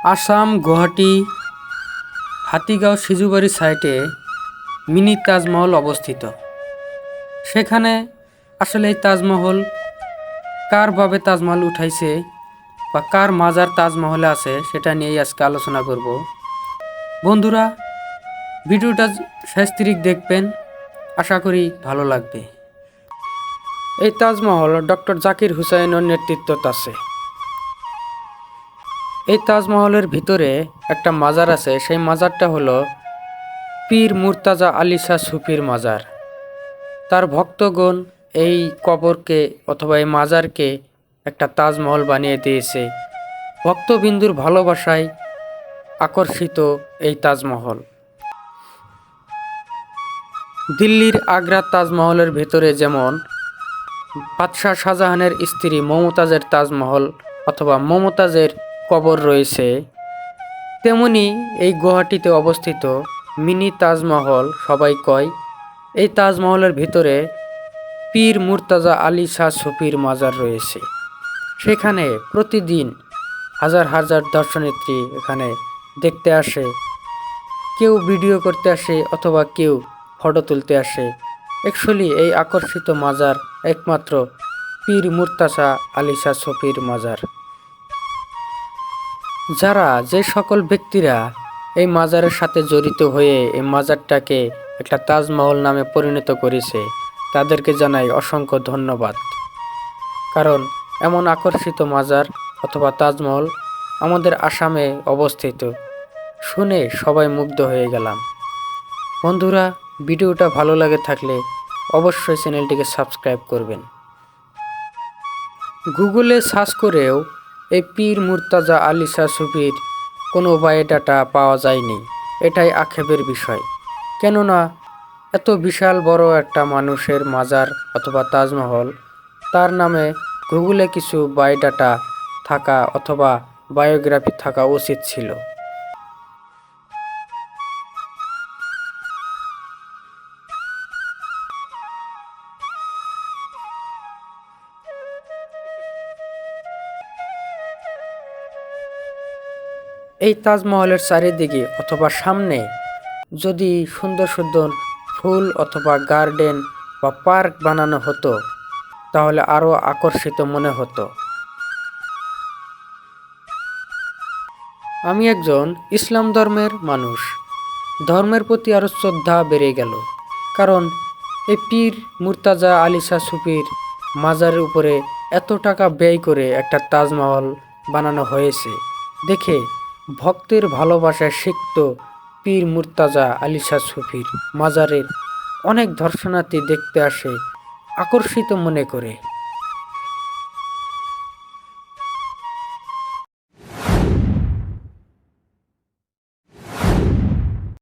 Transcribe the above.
আসাম গুয়াহাটি হাতিগাঁও সিজুবাড়ি সাইটে মিনি তাজমহল অবস্থিত। সেখানে আসলে এই তাজমহল কার ভাবে তাজমহল উঠাইছে বা কার মাজার তাজমহলে আছে সেটা নিয়েই আজকে আলোচনা করব। বন্ধুরা, ভিডিওটা শেষ তারিখ দেখবেন, আশা করি ভালো লাগবে। এই তাজমহল ডক্টর জাকির হুসাইনের নেতৃত্বত আছে। এই তাজমহলের ভিতরে একটা মাজার আছে, সেই মাজারটা হলো পীর মুর্তাজা আলী শাহ সুফির মাজার। তার ভক্তগণ এই কবরকে অথবা এই মাজারকে একটা তাজমহল বানিয়ে দিয়েছে। ভক্তবিন্দুর ভালোবাসায় আকর্ষিত এই তাজমহল। দিল্লির আগ্রার তাজমহলের ভেতরে যেমন বাদশাহ শাহজাহানের স্ত্রী মমতাজের তাজমহল অথবা মমতাজের কবর রয়েছে, তেমনি এই গুয়াহাটিতে অবস্থিত মিনি তাজমহল সবাই কয়। এই তাজমহলের ভিতরে পীর মুর্তাজা আলী শাহ সুফির মাজার রয়েছে। সেখানে প্রতিদিন হাজার হাজার দর্শনার্থী এখানে দেখতে আসে, কেউ ভিডিও করতে আসে অথবা কেউ ফটো তুলতে আসে। অ্যাকচুয়ালি এই আকর্ষিত মাজার একমাত্র পীর মুর্তাজা আলী শাহ সুফির মাজার। যে সকল ব্যক্তিরা এই মাজারের সাথে জড়িত হয়ে এই মাজারটাকে একটা তাজমহল নামে পরিণত করেছে, তাদেরকে জানাই অসংখ্য ধন্যবাদ। কারণ এমন আকর্ষিত মাজার অথবা তাজমহল আমাদের আসামে অবস্থিত, শুনে সবাই মুগ্ধ হয়ে গেলাম। বন্ধুরা, ভিডিওটা ভালো লাগে থাকলে অবশ্যই চ্যানেলটিকে সাবস্ক্রাইব করবেন। গুগলে সার্চ করেও এই পীর মুর্তাজা আলী শাহ সুফির কোনো বায়োডাটা পাওয়া যায়নি। এটাই আক্ষেপের বিষয়, কেননা এত বিশাল বড় একটা মানুষের মাজার অথবা তাজমহল, তার নামে গুগলে কিছু বায়োডাটা থাকা অথবা বায়োগ্রাফি থাকা উচিত ছিল। এই তাজমহলের চারিদিকে অথবা সামনে যদি সুন্দর সুন্দর ফুল অথবা গার্ডেন বা পার্ক বানানো হতো, তাহলে আরও আকর্ষিত মনে হতো। আমি একজন ইসলাম ধর্মের মানুষ, ধর্মের প্রতি আরও শ্রদ্ধা বেড়ে গেল। কারণ এই পীর মুর্তাজা আলী শাহ সুফির মাজারের উপরে এত টাকা ব্যয় করে একটা তাজমহল বানানো হয়েছে দেখে ভক্তের ভালোবাসায় সিক্ত পীর মুর্তাজা আলী শাহ সুফির মাজারের অনেক দর্শনার্থী দেখতে আসে আকর্ষিত মনে করে।